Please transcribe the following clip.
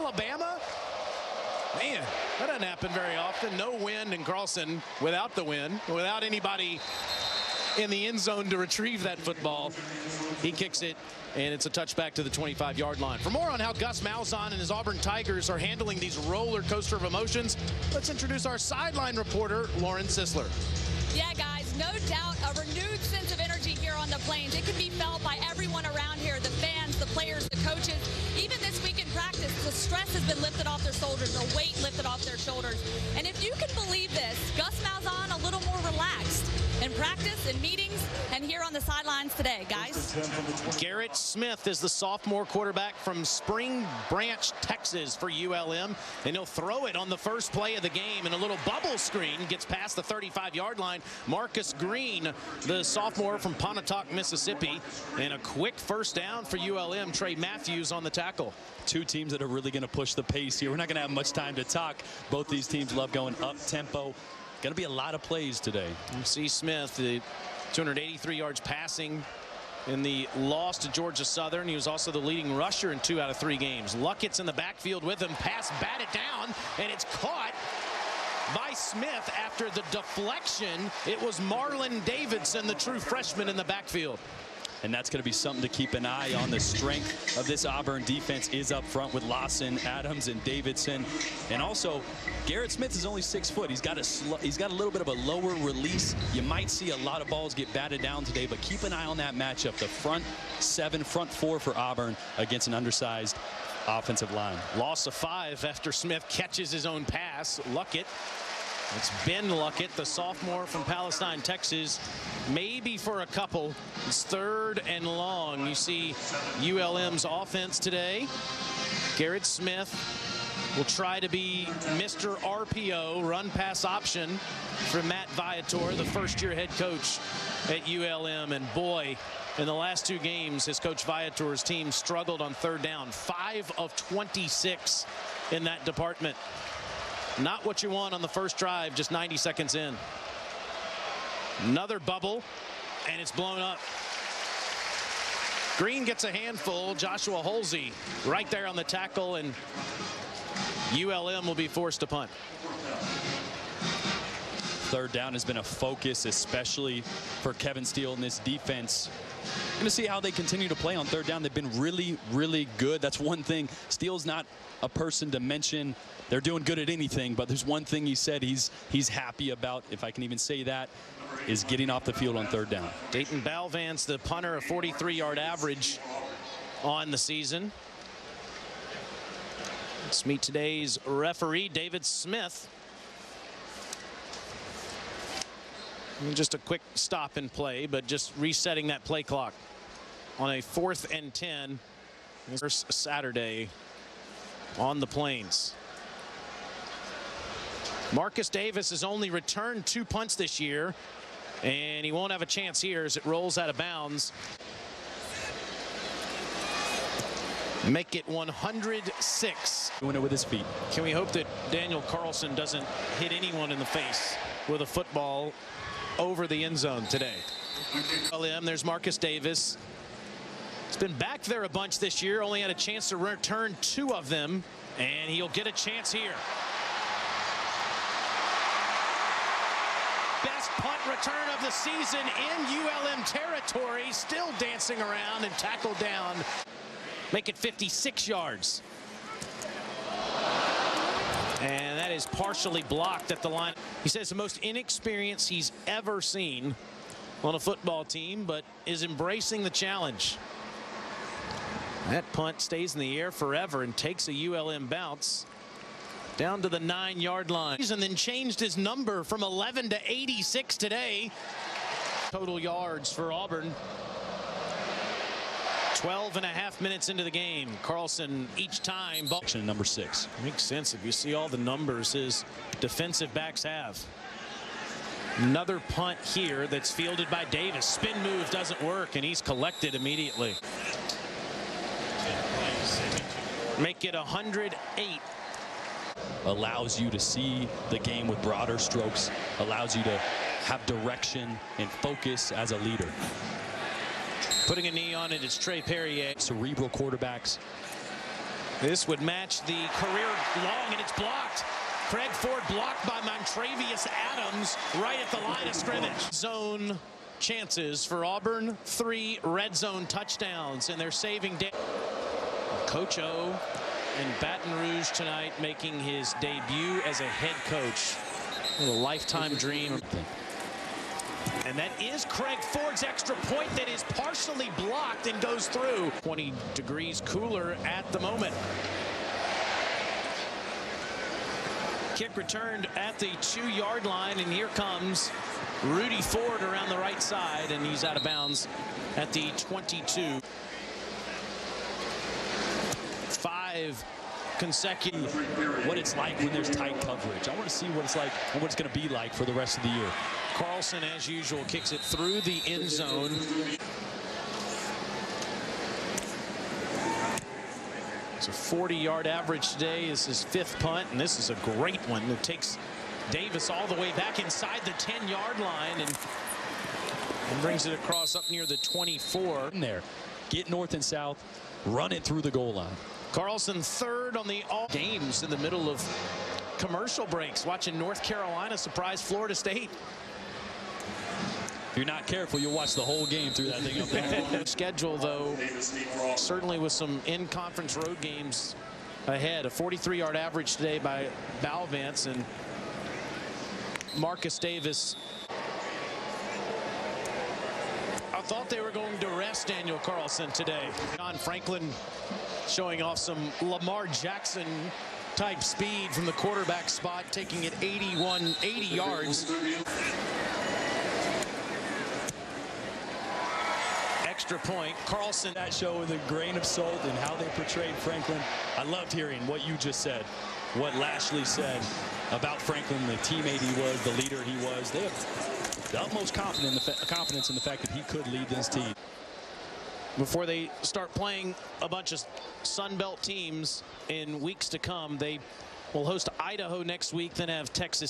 Alabama? Man, that doesn't happen very often. No wind, and Carlson without the wind, without anybody in the end zone to retrieve that football. He kicks it, and it's a touchback to the 25-yard line. For more on how Gus Malzahn and his Auburn Tigers are handling these roller coaster of emotions, let's introduce our sideline reporter, Lauren Sisler. Yeah, guys, no doubt a renewed sense of energy here on the Plains. It can be felt by everyone around here, the fans, the players, the coaches. Even this week in practice, the stress has been lifted off their shoulders, the weight lifted off their shoulders. And if you can believe this, Gus Malzahn a little more relaxed in practice, in meetings, and here on the sidelines today, guys. Garrett Smith is the sophomore quarterback from Spring Branch, Texas for ULM, and he'll throw it on the first play of the game, and a little bubble screen gets past the 35-yard line. Marcus Green, the sophomore from Pontotoc, Mississippi, and a quick first down for ULM. Trey Matthews on the tackle. Two teams that are really going to push the pace here. We're not going to have much time to talk. Both these teams love going up tempo. Going to be a lot of plays today. You see Smith, the 283 yards passing in the loss to Georgia Southern. He was also the leading rusher in 2 out of 3 games. Luckett's in the backfield with him. Pass batted down, and it's caught by Smith after the deflection. It was Marlon Davidson, the true freshman, in the backfield. And that's going to be something to keep an eye on. The strength of this Auburn defense is up front with Lawson, Adams, and Davidson. And also, Garrett Smith is only 6 foot. He's got a little bit of a lower release. You might see a lot of balls get batted down today, but keep an eye on that matchup. The front 7, front 4 for Auburn against an undersized offensive line. Loss of 5 after Smith catches his own pass. Luckett. It's Ben Luckett, the sophomore from Palestine, Texas, maybe for a couple. It's 3rd and long. You see ULM's offense today. Garrett Smith will try to be Mr. RPO, run pass option, for Matt Viator, the first-year head coach at ULM. And boy, in the last 2 games, his coach Viator's team struggled on 3rd down. 5 of 26 in that department. Not what you want on the first drive, just 90 seconds in. Another bubble, and it's blown up. Green gets a handful. Joshua Holsey right there on the tackle, and ULM will be forced to punt. 3rd down has been a focus, especially for Kevin Steele in this defense. Going to see how they continue to play on 3rd down. They've been really, really good. That's one thing. Steele's not a person to mention they're doing good at anything, but there's one thing he said he's happy about, if I can even say that, is getting off the field on 3rd down. Dayton Balvance, the punter, a 43-yard average on the season. Let's meet today's referee, David Smith. And just a quick stop and play, but just resetting that play clock on a 4th and 10 first Saturday on the Plains. Marcus Davis has only returned 2 punts this year, and he won't have a chance here as it rolls out of bounds. Make it 106. Doing it with his feet. Can we hope that Daniel Carlson doesn't hit anyone in the face with a football over the end zone today? There's Marcus Davis. He's been back there a bunch this year, only had a chance to return 2 of them, and he'll get a chance here. Best punt return of the season in ULM territory, still dancing around and tackled down. Make it 56 yards. And that is partially blocked at the line. He says the most inexperienced he's ever seen on a football team, but is embracing the challenge. That punt stays in the air forever and takes a ULM bounce down to the 9-yard line. And then changed his number from 11 to 86 today. Total yards for Auburn. 12.5 minutes into the game. Carlson each time. Number 6. Makes sense if you see all the numbers his defensive backs have. Another punt here that's fielded by Davis. Spin move doesn't work, and he's collected immediately. Make it 108. Allows you to see the game with broader strokes, allows you to have direction and focus as a leader. Putting a knee on it is Trey Perrier. Cerebral quarterbacks. This would match the career long, and it's blocked. Craig Ford blocked by Montravius Adams right at the line of scrimmage. Zone chances for Auburn, 3 red zone touchdowns, and they're saving Coach O in Baton Rouge tonight, making his debut as a head coach. A lifetime dream. And that is Craig Ford's extra point that is partially blocked and goes through. 20 degrees cooler at the moment. Kick returned at the 2-yard line, and here comes Rudy Ford around the right side, and he's out of bounds at the 22. 5 consecutive. What it's like when there's tight coverage. I want to see what it's like and what it's going to be like for the rest of the year. Carlson, as usual, kicks it through the end zone. It's a 40-yard average today. This is 5th punt, and this is a great one. It takes Davis all the way back inside the 10-yard line and brings it across up near the 24. In there, get north and south, run it through the goal line. Carlson third on the all games in the middle of commercial breaks. Watching North Carolina surprise Florida State. If you're not careful, you'll watch the whole game through that thing up there. Schedule, though, certainly with some in-conference road games ahead. A 43-yard average today by Balvance, and Marcus Davis. I thought they were going to rest Daniel Carlson today. John Franklin showing off some Lamar Jackson type speed from the quarterback spot, taking it 80 yards. Extra point. Carlson. That show with a grain of salt and how they portrayed Franklin. I loved hearing what you just said, what Lashley said about Franklin, the teammate he was, the leader he was. They have the utmost confidence in the fact that he could lead this team. Before they start playing a bunch of Sun Belt teams in weeks to come, they will host Idaho next week, then have Texas